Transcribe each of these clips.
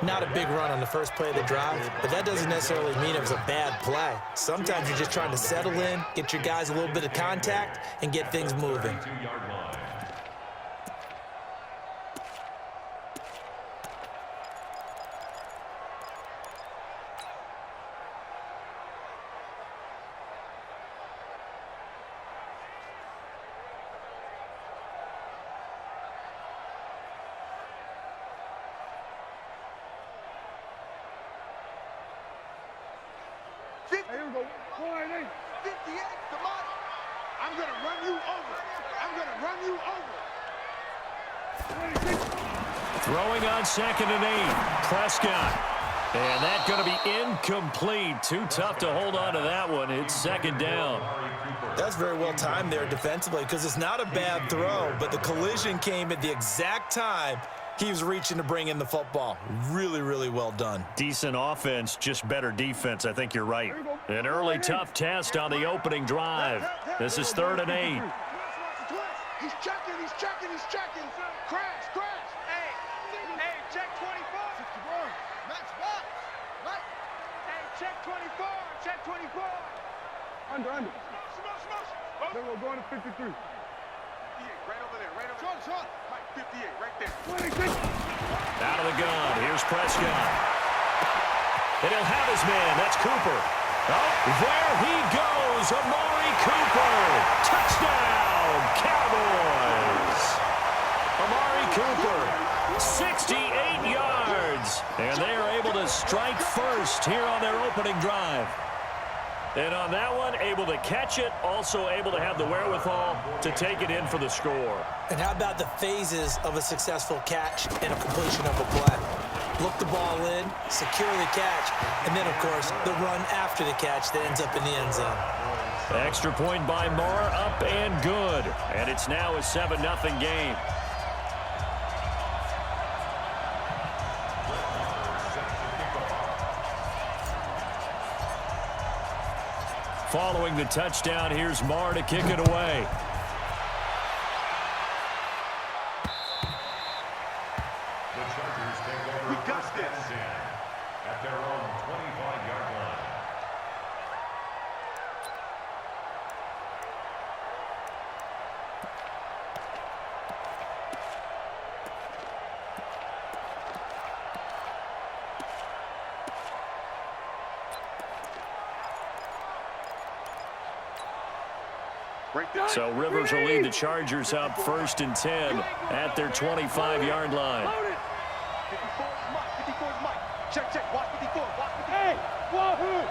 Not a big run on the first play of the drive, but that doesn't necessarily mean it was a bad play. Sometimes you're just trying to settle in, get your guys a little bit of contact, and get things moving. Here we go. 58, come on. I'm going to run you over. I'm going to run you over. Throwing on 2nd and 8. Prescott. And that's going to be incomplete. Too tough to hold on to that one. It's 2nd down. That's very well timed there defensively because it's not a bad throw, but the collision came at the exact time he was reaching to bring in the football. Really, really well done. Decent offense, just better defense. I think you're right. An early tough test on the opening drive. This is 3rd and 8. He's checking, he's checking, he's checking. Crash, crash. Hey, check 24. Max, what? Hey, check 24, check 24. Under. Smoke. Then we're going to 53. 58, right over there, right over there. Short. Mike, 58, right there. 26. Out of the gun, here's Prescott. And he'll have his man, that's Cooper. Oh, there he goes, Amari Cooper. Touchdown, Cowboys. Amari Cooper, 68 yards. And they are able to strike first here on their opening drive. And on that one, able to catch it, also able to have the wherewithal to take it in for the score. And how about the phases of a successful catch and a completion of a play? Look the ball in, secure the catch, and then, of course, the run after the catch that ends up in the end zone. Extra point by Moore, up and good. And it's now a 7-0 game. Following the touchdown, here's Moore to kick it away. The Chargers take over. We got this. At their own 25-yard line. So Rivers will lead the Chargers up 1st and 10 at their 25-yard line. 54 is Mike. Check. Watch 54. Hey, wahoo!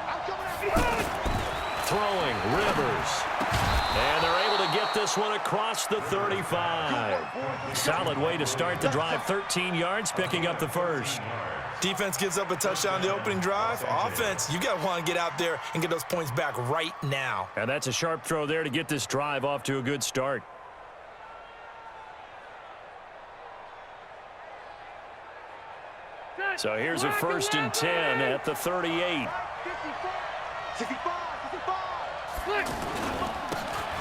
I'm coming at you. Throwing, Rivers. And they're able to get this one across the 35. Solid way to start the drive. 13 yards, picking up the first. Defense gives up a touchdown the opening drive. Offense, you got to want to get out there and get those points back right now. And that's a sharp throw there to get this drive off to a good start. So here's a 1st and 10 at the 38. 55.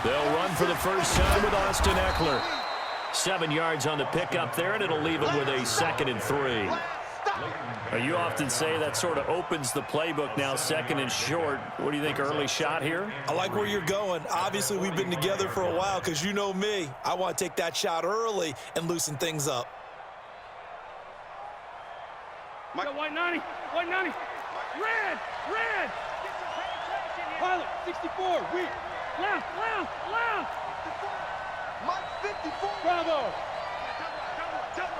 They'll run for the first time with Austin Eckler. 7 yards on the pickup there, and it'll leave him with a 2nd and 3. You often say that sort of opens the playbook now, 2nd and short. What do you think, early shot here? I like where you're going. Obviously, we've been together for a while because you know me. I want to take that shot early and loosen things up. White 90. Red. Pilot, 64, weak. Left. Mike, 54. Bravo. Double.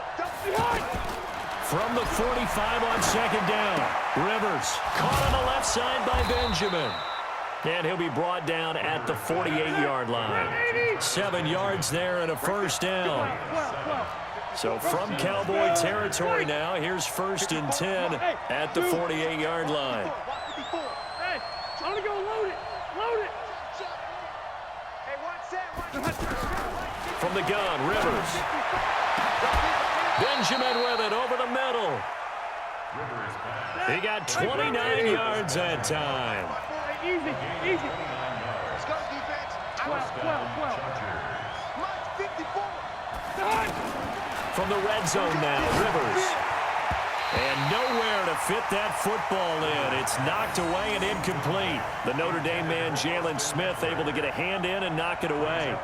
From the 45 on 2nd down. Rivers caught on the left side by Benjamin. And he'll be brought down at the 48-yard line. 7 yards there and a first down. So from Cowboy territory now, here's 1st and 10 at the 48-yard line. Hey, I'm gonna go load it. Hey, From the gun, Rivers. Benjamin with it over the middle. He got 29 yards that time. Easy. Let's go, defense. 12. Mike, 54. From the red zone now, Rivers. fit that football in. It's knocked away and incomplete. The Notre Dame man, Jalen Smith, able to get a hand in and knock it away.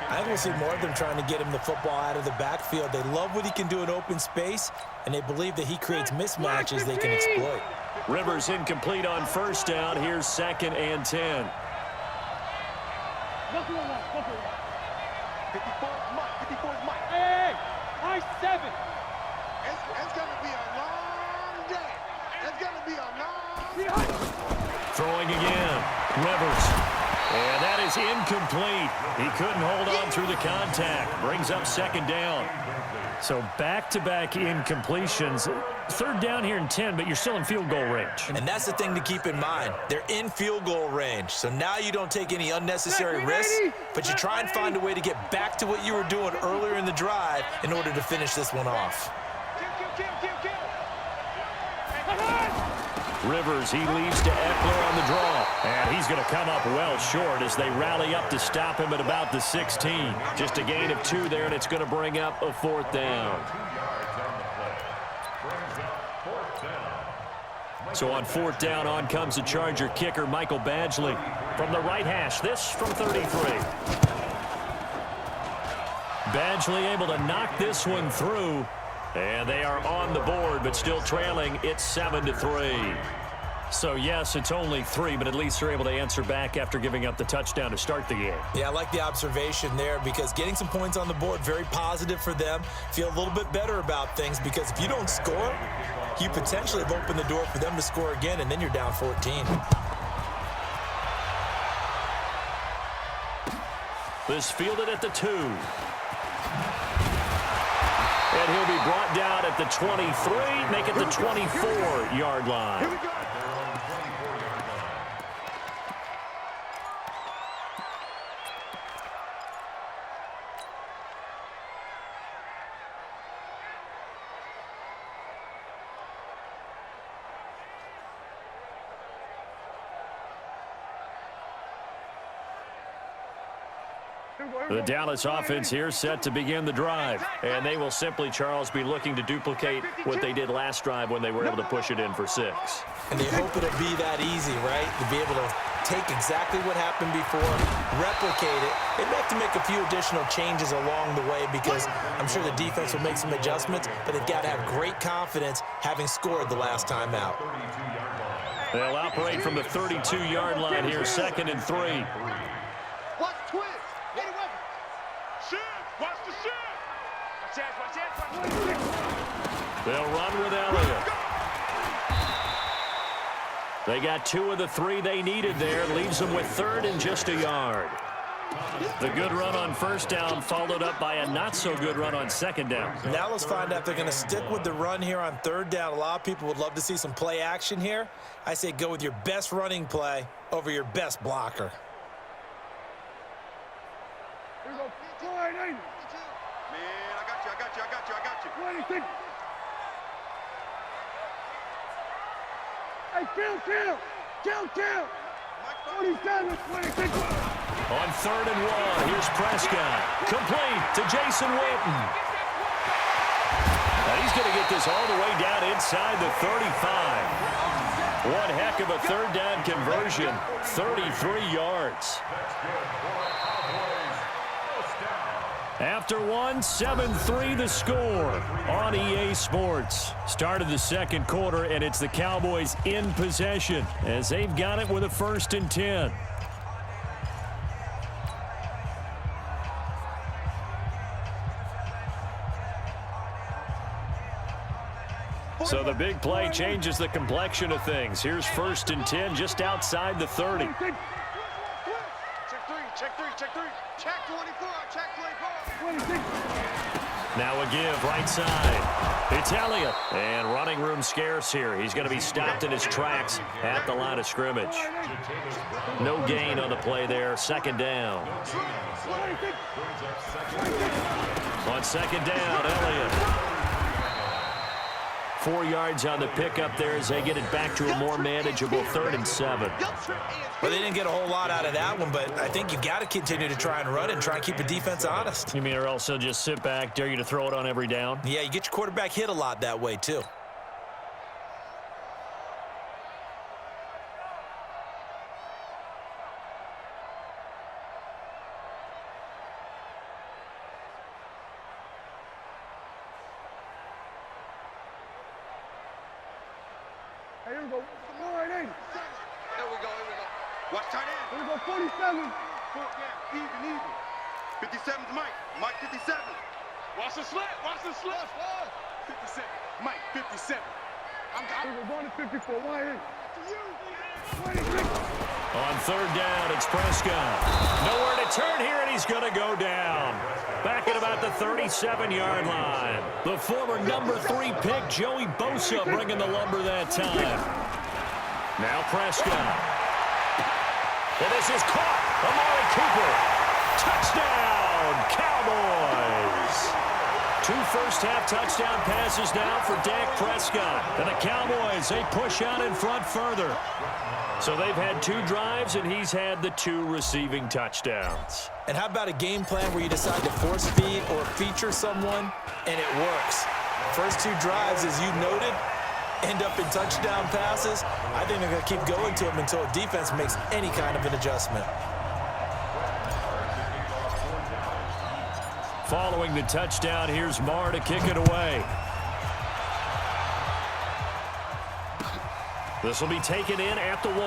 I think we'll see more of them trying to get him the football out of the backfield. They love what he can do in open space, and they believe that he creates mismatches they can exploit. Rivers incomplete on first down. Here's 2nd and 10. 54's Mike. 54's Mike. Hey, high 7. It's going to be a long day. It's going to be a long day. Throwing again. Rivers. And that is incomplete. He couldn't hold on through the contact. Brings up 2nd down. So back-to-back incompletions. 3rd down here and 10, but you're still in field goal range. And that's the thing to keep in mind. They're in field goal range. So now you don't take any unnecessary risks, but you try and find a way to get back to what you were doing earlier in the drive in order to finish this one off. Rivers, he leads to Eckler on the draw. And he's going to come up well short as they rally up to stop him at about the 16. Just a gain of 2 there, and it's going to bring up a 4th down. So on 4th down, on comes the Charger kicker, Michael Badgley. From the right hash, this from 33. Badgley able to knock this one through. And they are on the board, but still trailing. It's 7-3. So, yes, it's only 3, but at least they're able to answer back after giving up the touchdown to start the game. Yeah, I like the observation there because getting some points on the board, very positive for them. Feel a little bit better about things because if you don't score, you potentially have opened the door for them to score again, and then you're down 14. This fielded at the 2. And he'll be brought down at the 23, make it the 24-yard line. Here we go. The Dallas offense here set to begin the drive. And they will simply, Charles, be looking to duplicate what they did last drive when they were able to push it in for 6. And they hope it'll be that easy, right? To be able to take exactly what happened before, replicate it. They may have to make a few additional changes along the way because I'm sure the defense will make some adjustments, but they've got to have great confidence having scored the last time out. They'll operate from the 32-yard line here, 2nd and 3. Watch twist. Get it weapon. Shoot. Watch the shoot. Watch out. They'll run with Elliott. They got 2 of the 3 they needed there. Leaves them with 3rd and just a yard. The good run on first down followed up by a not-so-good run on 2nd down. Now let's find out if they're going to stick with the run here on 3rd down. A lot of people would love to see some play action here. I say go with your best running play over your best blocker. Here we go. Man, I got you. 26. Hey, kill. 27, 26. On 3rd and 1, here's Prescott. Complete to Jason Witten. And he's going to get this all the way down inside the 35. One heck of a 3rd down conversion, 33 yards. After 1, 7-3 the score on EA Sports. Start of the 2nd quarter, and it's the Cowboys in possession as they've got it with a 1st and 10. So the big play changes the complexion of things. Here's 1st and 10 just outside the 30. Check 3. Check 24. Check 24. Now a give right side. It's Elliott. And running room scarce here. He's going to be stopped in his tracks at the line of scrimmage. No gain on the play there. 2nd down. On 2nd down, Elliott. 4 yards on the pickup there as they get it back to a more manageable 3rd and 7. Well, they didn't get a whole lot out of that one, but I think you've got to continue to try and run it and try and keep the defense honest. You mean or else they'll just sit back, dare you to throw it on every down? Yeah, you get your quarterback hit a lot that way, too. Hey, here we go. All right, 80. Here we go. Watch tight end. Here we go, 47. Yeah, even. 57's Mike. Mike 57. Watch the slip. 57. Mike 57. We're going to 54. Why ain't? On third down, it's Prescott. Nowhere to turn here, and he's going to go down. Back at about the 37-yard line. The former number 3 pick, Joey Bosa, bringing the lumber that time. Now Prescott. And this is caught. Amari Cooper. Touchdown, Cowboys. 2 first-half touchdown passes now for Dak Prescott. And the Cowboys, they push out in front further. So they've had 2 drives, and he's had the 2 receiving touchdowns. And how about a game plan where you decide to force feed or feature someone, and it works? First 2 drives, as you noted, end up in touchdown passes. I think they're going to keep going to them until a defense makes any kind of an adjustment. Following the touchdown, here's Marr to kick it away. This will be taken in at the 1.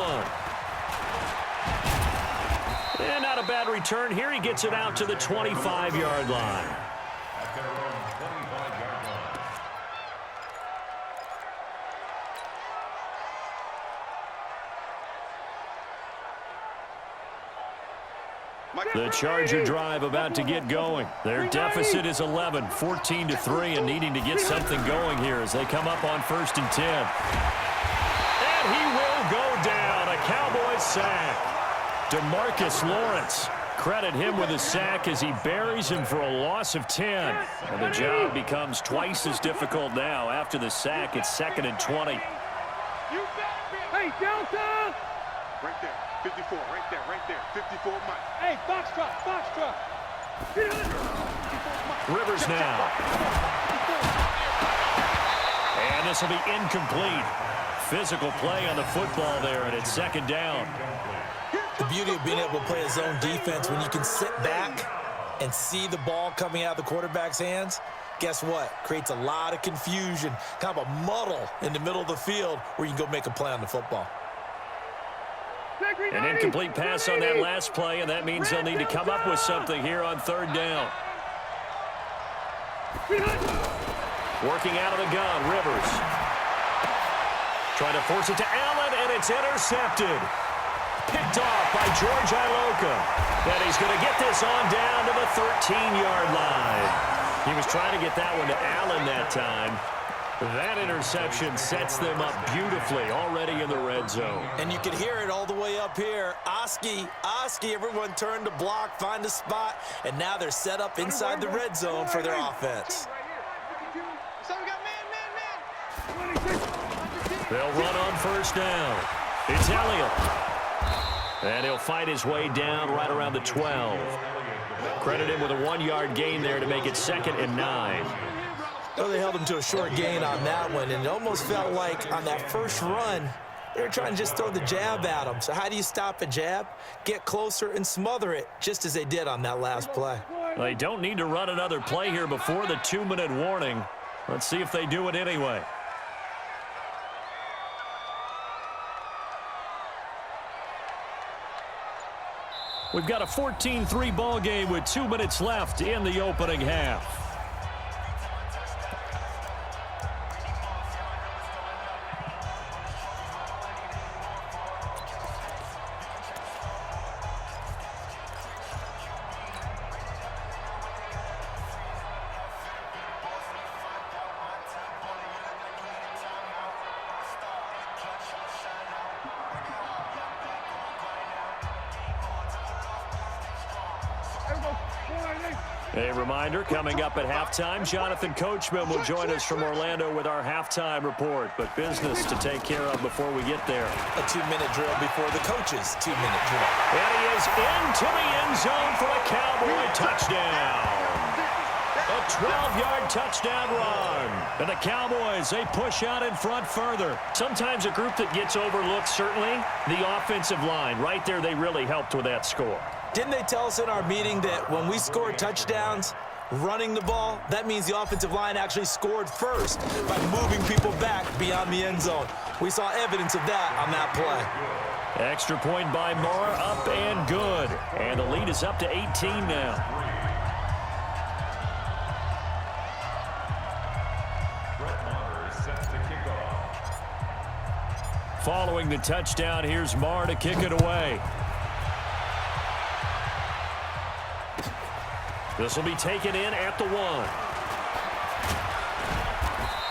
And not a bad return here. He gets it out to the 25-yard line. At their own 25-yard line. The Charger drive about to get going. Their deficit is 11, 14-3, and needing to get something going here as they come up on 1st and 10. And he will go down. A Cowboys sack. DeMarcus Lawrence. Credit him with a sack as he buries him for a loss of 10. And the job becomes twice as difficult now. After the sack, it's 2nd and 20. Hey, Delta! Right there, 54, right there, 54 Mike. Hey, box truck. Rivers now. And this will be incomplete. Physical play on the football there, and it's 2nd down. The beauty of being able to play a zone defense when you can sit back and see the ball coming out of the quarterback's hands, guess what? Creates a lot of confusion, kind of a muddle in the middle of the field where you can go make a play on the football. An incomplete pass on that last play, and that means they'll need to come up with something here on 3rd down. Working out of the gun, Rivers. Trying to force it to Allen, and it's intercepted. Picked off by George Iloka. And he's going to get this on down to the 13-yard line. He was trying to get that one to Allen that time. That interception sets them up beautifully already in the red zone. And you can hear it all the way up here. Oski, everyone turned to block, find a spot, and now they're set up inside the red zone for their offense. They'll run on 1st down. It's Elliott. And he'll fight his way down right around the 12. Credit him with a 1-yard gain there to make it 2nd and 9. Well, they held him to a short gain on that one, and it almost felt like on that first run, they were trying to just throw the jab at him. So how do you stop a jab? Get closer and smother it, just as they did on that last play. They don't need to run another play here before the 2-minute warning. Let's see if they do it anyway. We've got a 14-3 ball game with 2 minutes left in the opening half. A reminder, coming up at halftime, Jonathan Coachman will join us from Orlando with our halftime report. But business to take care of before we get there. A 2-minute drill before the coach's 2-minute drill. And he is into the end zone for a Cowboy touchdown. A 12-yard touchdown run. And the Cowboys, they push out in front further. Sometimes a group that gets overlooked, certainly, the offensive line. Right there, they really helped with that score. Didn't they tell us in our meeting that when we score touchdowns, running the ball, that means the offensive line actually scored first by moving people back beyond the end zone. We saw evidence of that on that play. Extra point by Moore, up and good. And the lead is up to 18 now. Following the touchdown, here's Marr to kick it away. This will be taken in at the 1.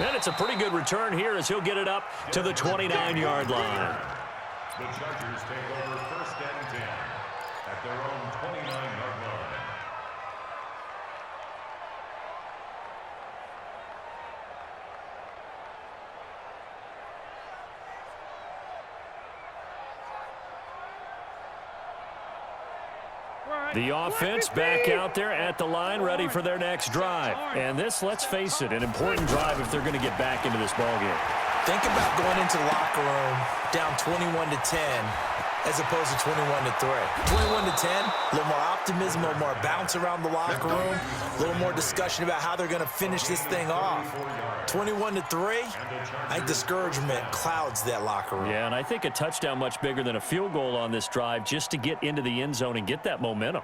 And it's a pretty good return here as he'll get it up to the 29-yard line. The Chargers take over 1st and 10 at their own 29-yard line. The offense back out there at the line, ready for their next drive. And this, let's face it, an important drive if they're going to get back into this ballgame. Think about going into the locker room down 21-10 as opposed to 21-3. 21-10, a little more optimism, a little more bounce around the locker room, a little more discussion about how they're going to finish this thing off. 21-3, I think discouragement clouds that locker room. Yeah, and I think a touchdown much bigger than a field goal on this drive just to get into the end zone and get that momentum.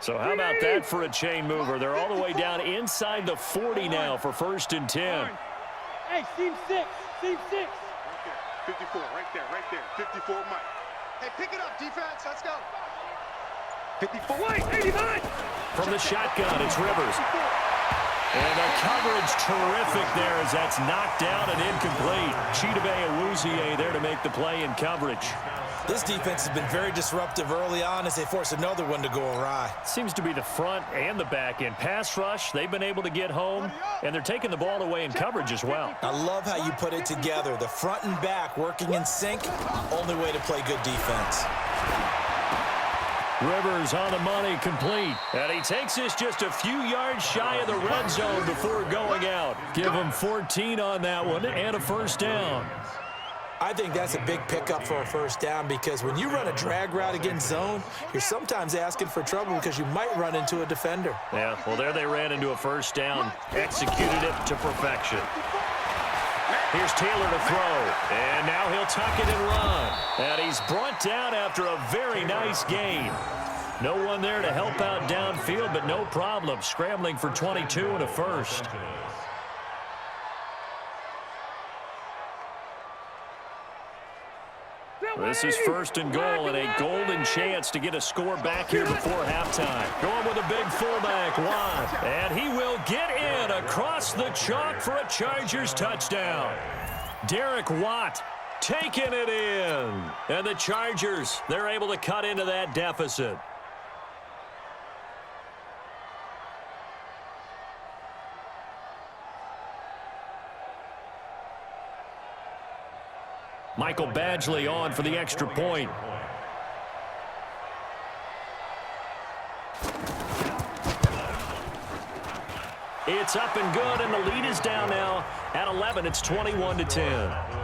So how about that for a chain mover? They're all the way down inside the 40 now for 1st and 10. Hey, team 6, team 6. 54, right there, 54, Mike. Hey, pick it up, defense, let's go. 54, wait, 89. From the shotgun, it's Rivers. And the coverage terrific there as that's knocked down and incomplete. Chidobe Awuzie there to make the play in coverage. This defense has been very disruptive early on as they force another one to go awry. Seems to be the front and the back end. Pass rush, they've been able to get home, and they're taking the ball away in coverage as well. I love how you put it together. The front and back working in sync, only way to play good defense. Rivers on the money, complete. And he takes this just a few yards shy of the red zone before going out. Give him 14 on that one and a 1st down. I think that's a big pickup for a 1st down because when you run a drag route against zone, you're sometimes asking for trouble because you might run into a defender. Yeah, well, there they ran into a 1st down, executed it to perfection. Here's Taylor to throw, and now he'll tuck it and run. And he's brought down after a very nice gain. No one there to help out downfield, but no problem. Scrambling for 22 and a 1st. This is 1st and goal and a golden chance to get a score back here before halftime. Going with a big fullback, Watt. And he will get in across the chalk for a Chargers touchdown. Derek Watt taking it in. And the Chargers, they're able to cut into that deficit. Michael Badgley on for the extra point. It's up and good, and the lead is down now at 11. It's 21-10.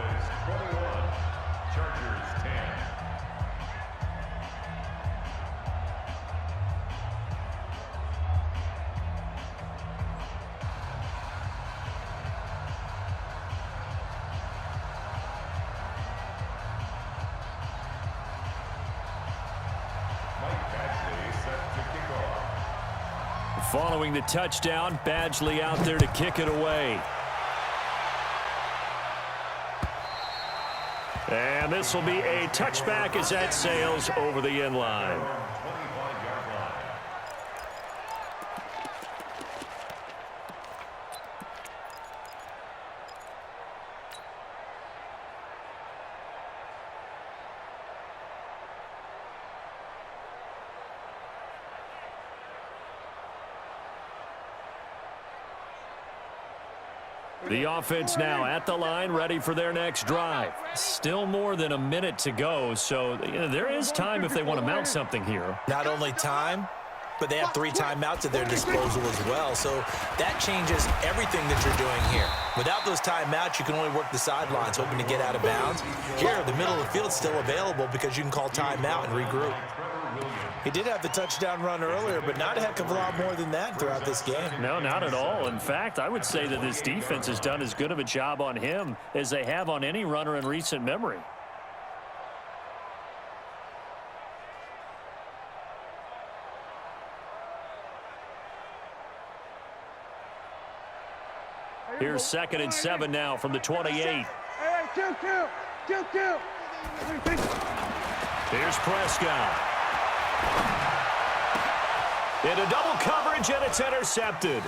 Following the touchdown, Badgley out there to kick it away. And this will be a touchback as that sails over the end line. The offense now at the line, ready for their next drive. Still more than a minute to go, so there is time if they want to mount something here. Not only time, but they have 3 timeouts at their disposal as well. So that changes everything that you're doing here. Without those timeouts, you can only work the sidelines, hoping to get out of bounds. Here, the middle of the field's still available because you can call timeout and regroup. He did have the touchdown run earlier, but not a heck of a lot more than that throughout this game. No, not at all. In fact, I would say that this defense has done as good of a job on him as they have on any runner in recent memory. Here's 2nd and 7 now from the 28. Hey, kill. Here's Prescott. Into double coverage, and it's intercepted.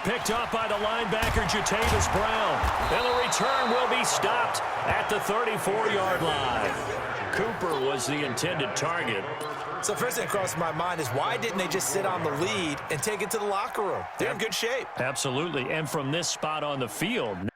Picked off by the linebacker, Jatavis Brown. And the return will be stopped at the 34-yard line. Cooper was the intended target. So first thing that crossed my mind is why didn't they just sit on the lead and take it to the locker room? They're in good shape. Absolutely, and from this spot on the field.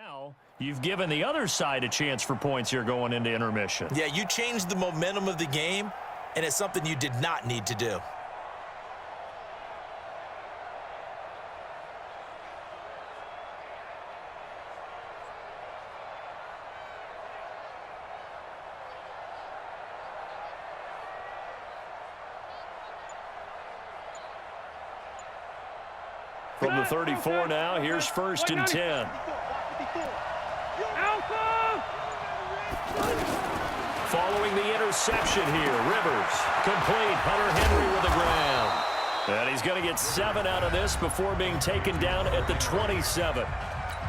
Now, you've given the other side a chance for points here going into intermission. Yeah, you changed the momentum of the game, and it's something you did not need to do. From the 34 now, here's 1st and 10. Following the interception here, Rivers complete. Hunter Henry with the ground. And he's going to get 7 out of this before being taken down at the 27.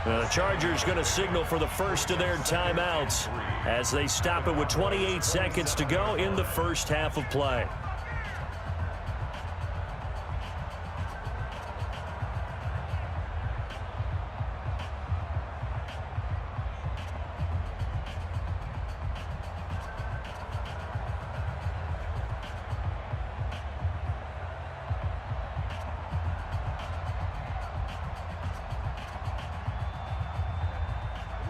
The Chargers going to signal for the first of their timeouts as they stop it with 28 seconds to go in the first half of play.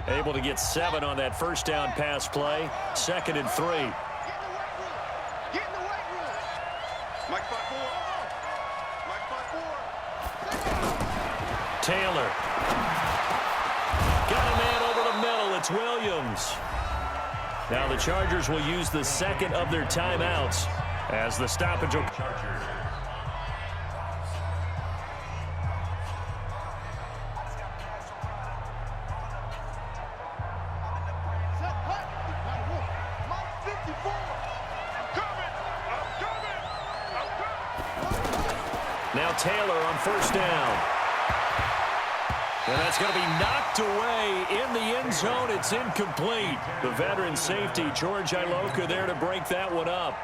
Able to get 7 on that first down pass play. 2nd and 3. Get in the weight room. Mike 5-4. Taylor. Got a man over the middle. It's Williams. Now the Chargers will use the 2nd of their timeouts as the stoppage will... Now Taylor on 1st down. And that's going to be knocked away in the end zone. It's incomplete. The veteran safety, George Iloka, there to break that one up.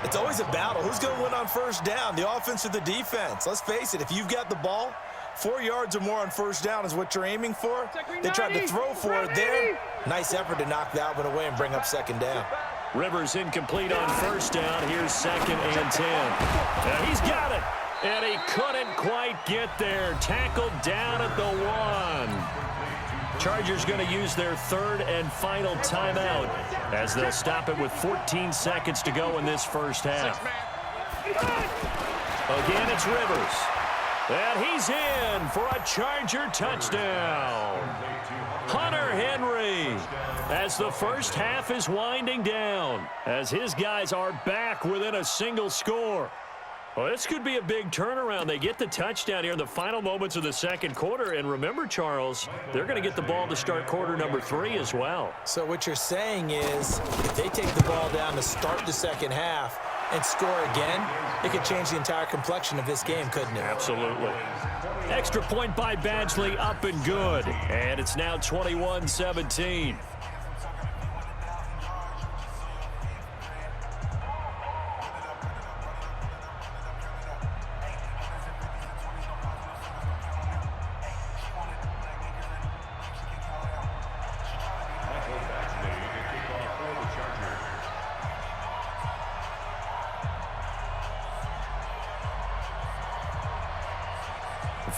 It's always a battle. Who's going to win on 1st down, the offense or the defense? Let's face it, if you've got the ball, 4 yards or more on 1st down is what you're aiming for. They tried to throw for it there. Nice effort to knock that one away and bring up 2nd down. Rivers incomplete on 1st down. Here's 2nd and 10. Now he's got it. And he couldn't quite get there. Tackled down at the 1. Chargers going to use their 3rd and final timeout as they'll stop it with 14 seconds to go in this first half. Again, it's Rivers. And he's in for a Charger touchdown. Hunter Henry, as the first half is winding down, as his guys are back within a single score. Well, this could be a big turnaround. They get the touchdown here in the final moments of the 2nd quarter. And remember, Charles, they're going to get the ball to start quarter number 3 as well. So what you're saying is if they take the ball down to start the 2nd half and score again, it could change the entire complexion of this game, couldn't it? Absolutely. Extra point by Badgley, up and good. And it's now 21-17.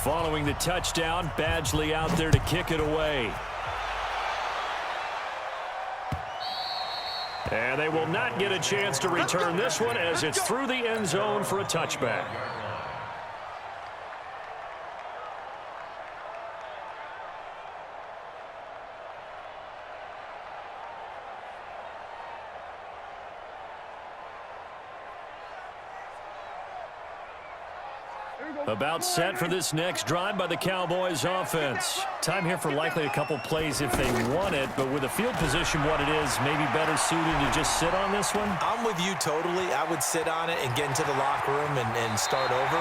Following the touchdown, Badgley out there to kick it away. And they will not get a chance to return this one as it's through the end zone for a touchback. About set for this next drive by the Cowboys offense. Time here for likely a couple plays if they want it, but with the field position what it is, maybe better suited to just sit on this one? I'm with you totally. I would sit on it and get into the locker room and start over.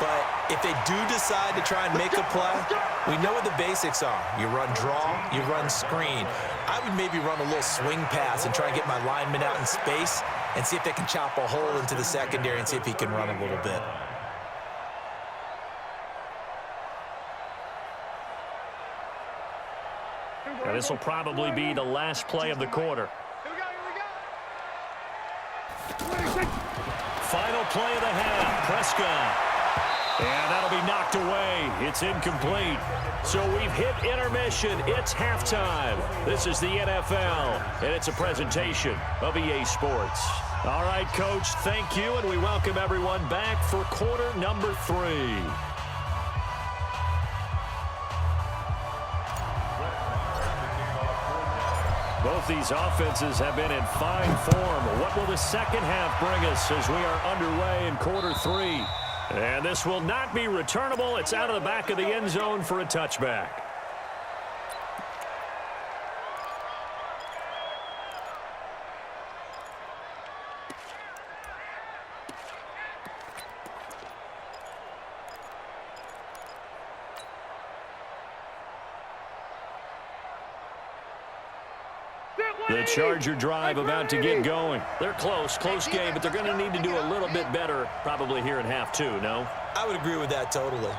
But if they do decide to try and make a play, we know what the basics are. You run draw, you run screen. I would maybe run a little swing pass and try and get my lineman out in space and see if they can chop a hole into the secondary and see if he can run a little bit. And this will probably be the last play of the quarter. Final play of the half, Prescott. And that'll be knocked away. It's incomplete. So we've hit intermission. It's halftime. This is the NFL, and it's a presentation of EA Sports. All right, Coach, thank you, and we welcome everyone back for quarter number 3. Both these offenses have been in fine form. What will the second half bring us as we are underway in quarter 3? And this will not be returnable. It's out of the back of the end zone for a touchback. The Charger drive about to get going. They're close game, but they're going to need to do a little bit better probably here in half 2, no? I would agree with that totally.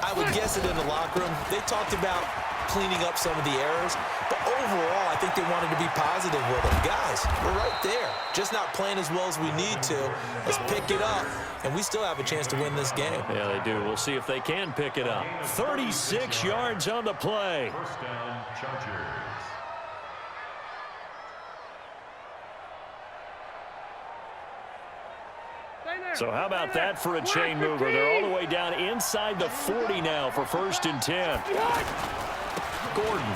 I would guess it in the locker room. They talked about cleaning up some of the errors, but overall, I think they wanted to be positive with them. Guys, we're right there. Just not playing as well as we need to. Let's pick it up, and we still have a chance to win this game. Yeah, they do. We'll see if they can pick it up. 36 yards on the play. First down, Chargers. So how about that for a chain mover? They're all the way down inside the 40 now for 1st and 10. Gordon.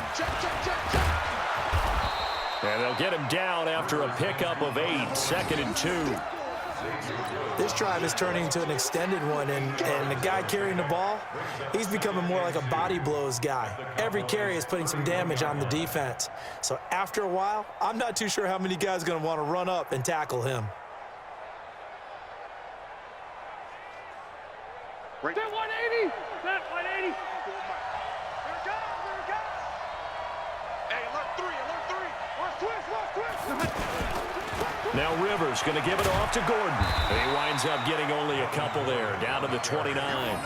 And they'll get him down after a pickup of 8, 2nd and 2. This drive is turning into an extended one, and the guy carrying the ball, he's becoming more like a body blows guy. Every carry is putting some damage on the defense. So after a while, I'm not too sure how many guys are going to want to run up and tackle him. Set 180! Set 180! Here it goes! Here it goes! Hey, alert 3! Alert 3! Watch twist! Now Rivers going to give it off to Gordon. He winds up getting only a couple there, down to the 29.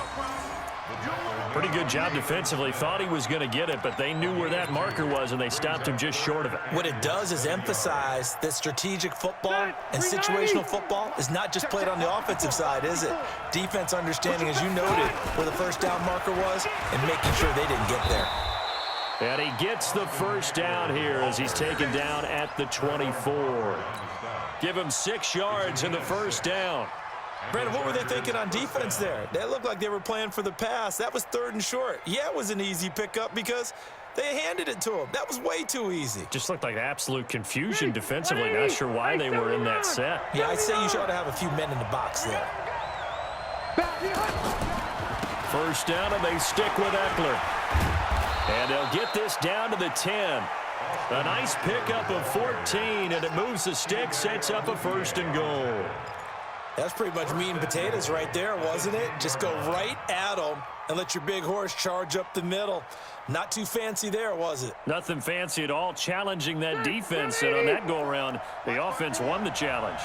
Pretty good job defensively. Thought he was going to get it, but they knew where that marker was, and they stopped him just short of it. What it does is emphasize that strategic football and situational football is not just played on the offensive side, is it? Defense understanding, as you noted, where the first down marker was and making sure they didn't get there. And he gets the first down here as he's taken down at the 24. Give him 6 yards in the first down. Brandon, what were they thinking on defense there? They looked like they were playing for the pass. That was 3rd and short. Yeah, it was an easy pickup because they handed it to him. That was way too easy. Just looked like absolute confusion defensively. Not sure why they were in that set. Yeah, I'd say you should have a few men in the box there. First down, and they stick with Eckler. And they'll get this down to the 10. A nice pickup of 14, and it moves the stick, sets up a 1st and goal. That's pretty much meat and potatoes right there, wasn't it? Just go right at them and let your big horse charge up the middle. Not too fancy there, was it? Nothing fancy at all, challenging that defense. And on that go-around, the offense won the challenge.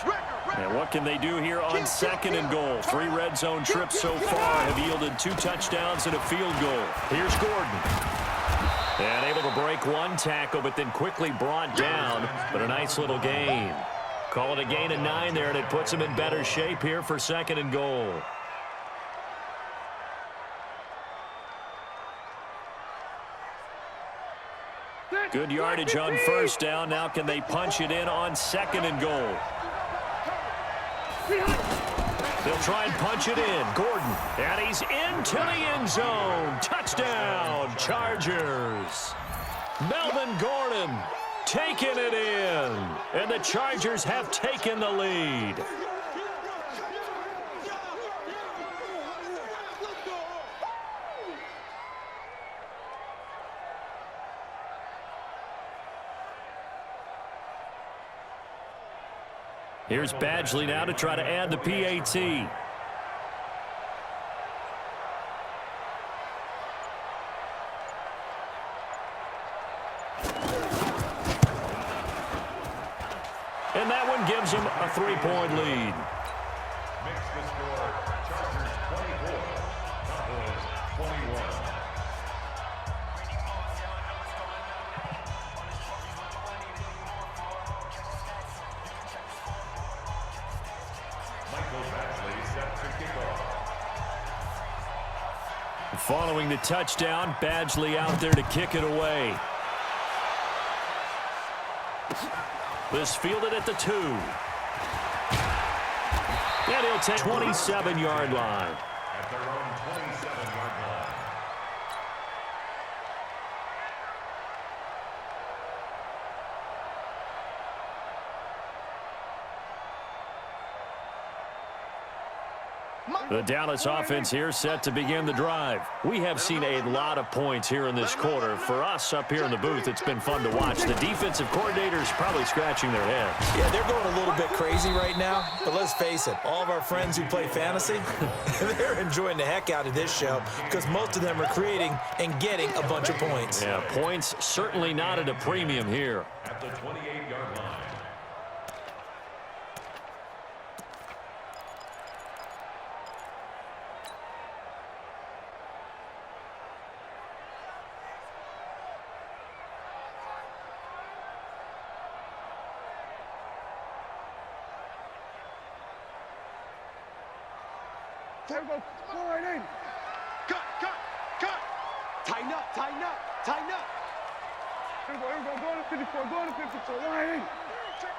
And what can they do here on 2nd and goal? 3 red zone trips so far have yielded 2 touchdowns and a field goal. Here's Gordon. And able to break 1 tackle, but then quickly brought down. But a nice little gain. Call it a gain of 9 there, and it puts him in better shape here for 2nd and goal. Good yardage on first down. Now can they punch it in on second and goal? They'll try and punch it in. Gordon, and he's into the end zone. Touchdown, Chargers. Melvin Gordon taking it in. And the Chargers have taken the lead. Here's Badgley now to try to add the PAT. And that one gives him a 3-point lead. Makes the score Chargers 24, Cowboys 21. Following the touchdown, Badgley out there to kick it away. This fielded at the 2. And he'll take 27-yard line. At their own 27-yard line. The Dallas offense here set to begin the drive. We have seen a lot of points here in this quarter. For us up here in the booth, it's been fun to watch. The defensive coordinators probably scratching their heads. Yeah, they're going a little bit crazy right now, but let's face it, all of our friends who play fantasy, they're enjoying the heck out of this show because most of them are creating and getting a bunch of points. Yeah, points certainly not at a premium here. At the 28-yard line. Go right in. Cut. Tighten up. Here we go. Go to 54. Line in. Check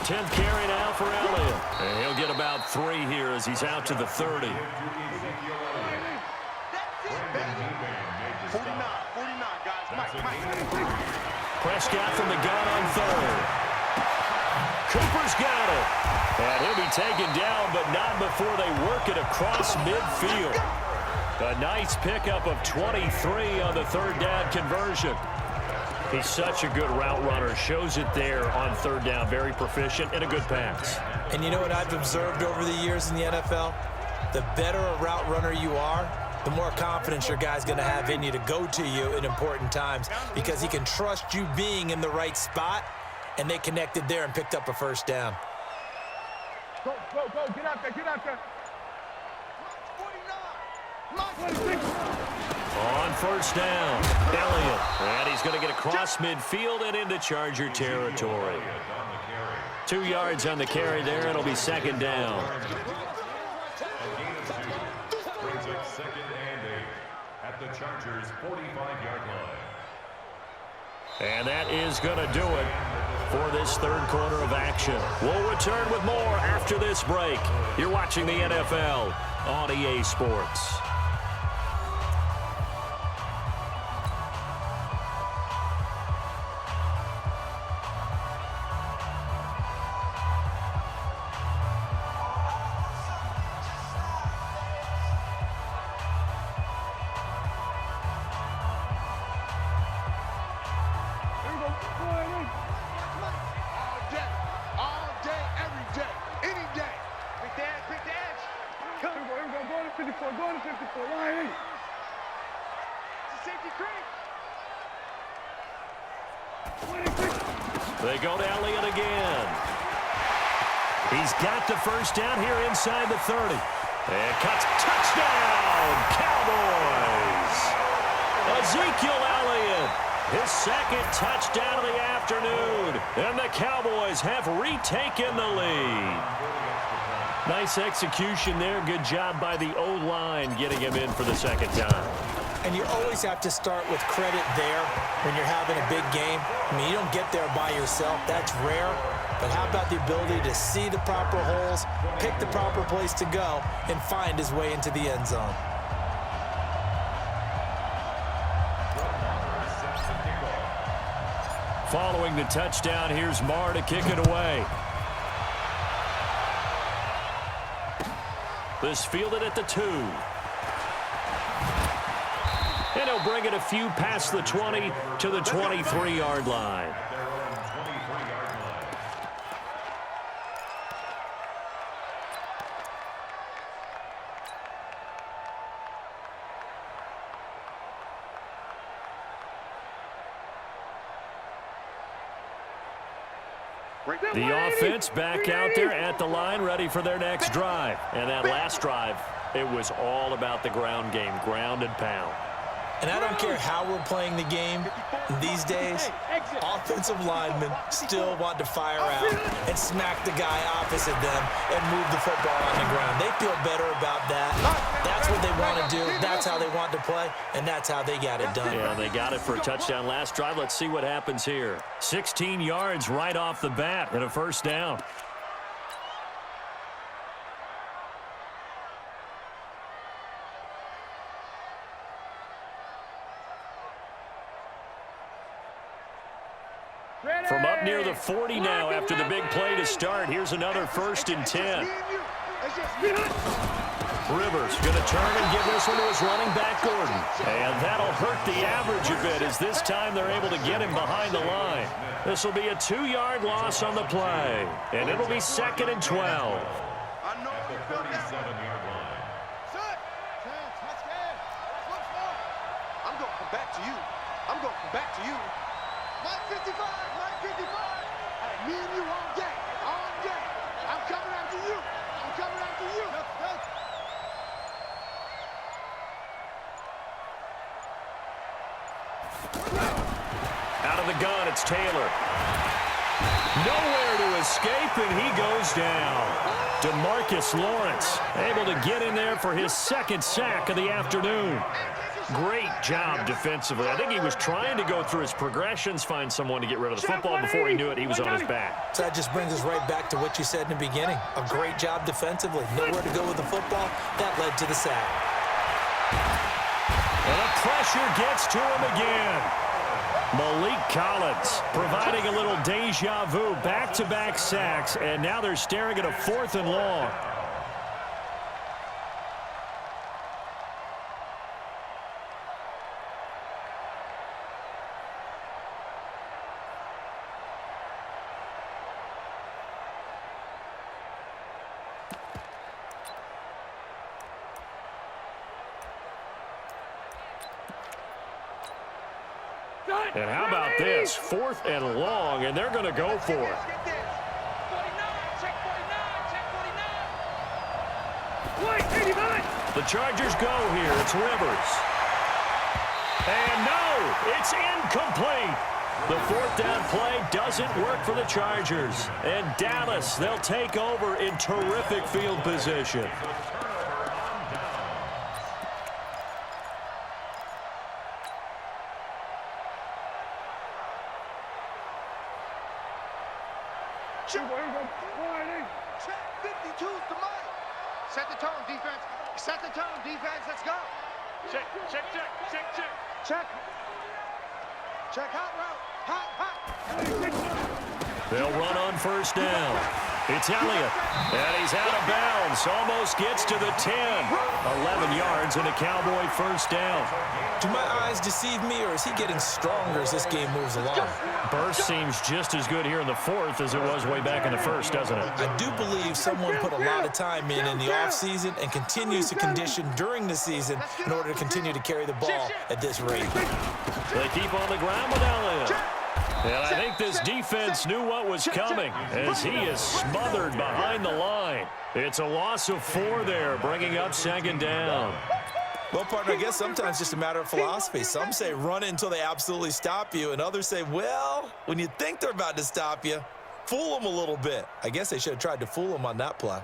10th carry now for Elliott. And he'll get about 3 here as he's out to the 30. 49, guys. Mike. Prescott from the gun on 3rd. Cooper's got it. And he'll be taken down, but not before they work it across midfield. A nice pickup of 23 on the 3rd down conversion. He's such a good route runner. Shows it there on 3rd down. Very proficient and a good pass. And you know what I've observed over the years in the NFL? The better a route runner you are, the more confidence your guy's going to have in you to go to you in important times because he can trust you being in the right spot, and they connected there and picked up a 1st down. Go. Get out there. 49. On 1st down, Elliott. And he's going to get across midfield and into Charger territory. 2 yards on the carry there. It'll be 2nd down. Brings up 2nd and 8 at the Chargers 45-yard line. And that is going to do it for this 3rd quarter of action. We'll return with more after this break. You're watching the NFL on EA Sports. They go to Elliott again. He's got the 1st down here inside the 30. And cuts. Touchdown, Cowboys! Ezekiel Elliott, his 2nd touchdown of the afternoon. And the Cowboys have retaken the lead. Nice execution there. Good job by the O-line getting him in for the 2nd time. And you always have to start with credit there when you're having a big game. I mean, you don't get there by yourself. That's rare. But how about the ability to see the proper holes, pick the proper place to go, and find his way into the end zone? Following the touchdown, here's Marr to kick it away. This fielded at the 2. And he'll bring it a few past the 20 to the 23-yard line. The offense back out there at the line, ready for their next drive. And that last drive, it was all about the ground game, ground and pound. And I don't care how we're playing the game these days, offensive linemen still want to fire out and smack the guy opposite them and move the football on the ground. They feel better about that. That's what they want to do. That's how they want to play, and that's how they got it done. Yeah, they got it for a touchdown last drive. Let's see what happens here. 16 yards right off the bat and a first down. From up near the 40 now after the big play to start. Here's another 1st and 10. Rivers going to turn and give this one to his running back, Gordon. And that'll hurt the average a bit as this time they're able to get him behind the line. This will be a 2-yard loss on the play. And it'll be 2nd and 12. At the 37-yard line. I'm going to come back to you. I'm going to come back to you. 955, 955. Hey, me and you all day, all day. I'm coming after you. I'm coming after you. Out of the gun, it's Taylor. Nowhere to escape, and he goes down. DeMarcus Lawrence able to get in there for his 2nd sack of the afternoon. Great job defensively. I think he was trying to go through his progressions, find someone to get rid of the football. Before he knew it, he was on his back. So that just brings us right back to what you said in the beginning. A great job defensively. Nowhere to go with the football. That led to the sack. And the pressure gets to him again. Malik Collins providing a little deja vu. Back-to-back sacks, and now they're staring at a 4th and long. And how about this? 4th and long, and they're going to go for it. The Chargers go here. It's Rivers. And no, it's incomplete. The 4th down play doesn't work for the Chargers. And Dallas, they'll take over in terrific field position. Check 52's the mic. Set the tone, defense. Set the tone, defense. Let's go. Check, check, check, check, check. Check. Check hot route. Hot, hot. They'll run on 1st down. It's Elliott. And he's out of bounds. Almost gets to the 10. 11 yards and a Cowboy 1st down. Do my eyes deceive me, or is he getting stronger as this game moves along? Burst seems just as good here in the 4th as it was way back in the 1st, doesn't it? I do believe someone put a lot of time in the offseason and continues to condition during the season in order to continue to carry the ball at this rate. They keep on the ground with Elliott. And I think this defense knew what was coming as he is smothered behind the line. It's a loss of 4 there, bringing up 2nd down. Well, partner, I guess sometimes it's just a matter of philosophy. Some say run it until they absolutely stop you, and others say, well, when you think they're about to stop you, fool them a little bit. I guess they should have tried to fool them on that play.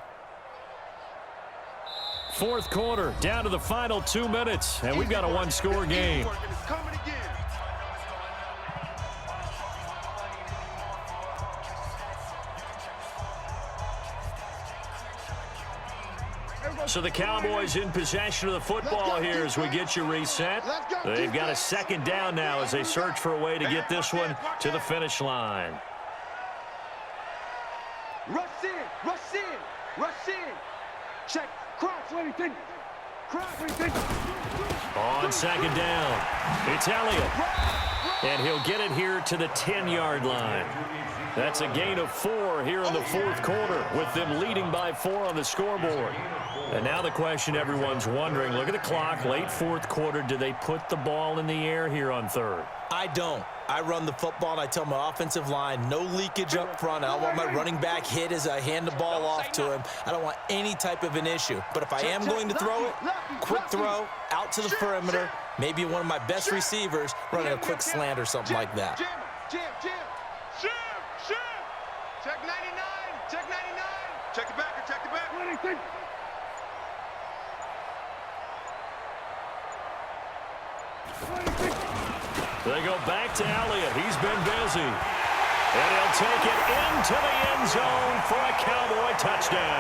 Fourth quarter, down to the final 2 minutes, and we've got a one-score game. It's coming again. So the Cowboys in possession of the football here as we get you reset. They've got a second down now as they search for a way to get this one to the finish line. Rush in, rush in, rush in. Check, cross, what do you think? Cross, what do you think? On second down, it's Elliott. And he'll get it here to the 10-yard line. That's a gain of 4 here in the fourth quarter with them leading by 4 on the scoreboard. And now the question everyone's wondering, look at the clock, late fourth quarter, do they put the ball in the air here on third? I don't. I run the football, and I tell my offensive line, no leakage up front. I don't want my running back hit as I hand the ball off to him. I don't want any type of an issue. But if I am going to throw it, quick throw, out to the perimeter, maybe one of my best receivers running a quick slant or something like that. Jim. Check 99, check 99. Check the backer, check the back. What do you think? They go back to Elliott. He's been busy. And he'll take it into the end zone for a Cowboy touchdown.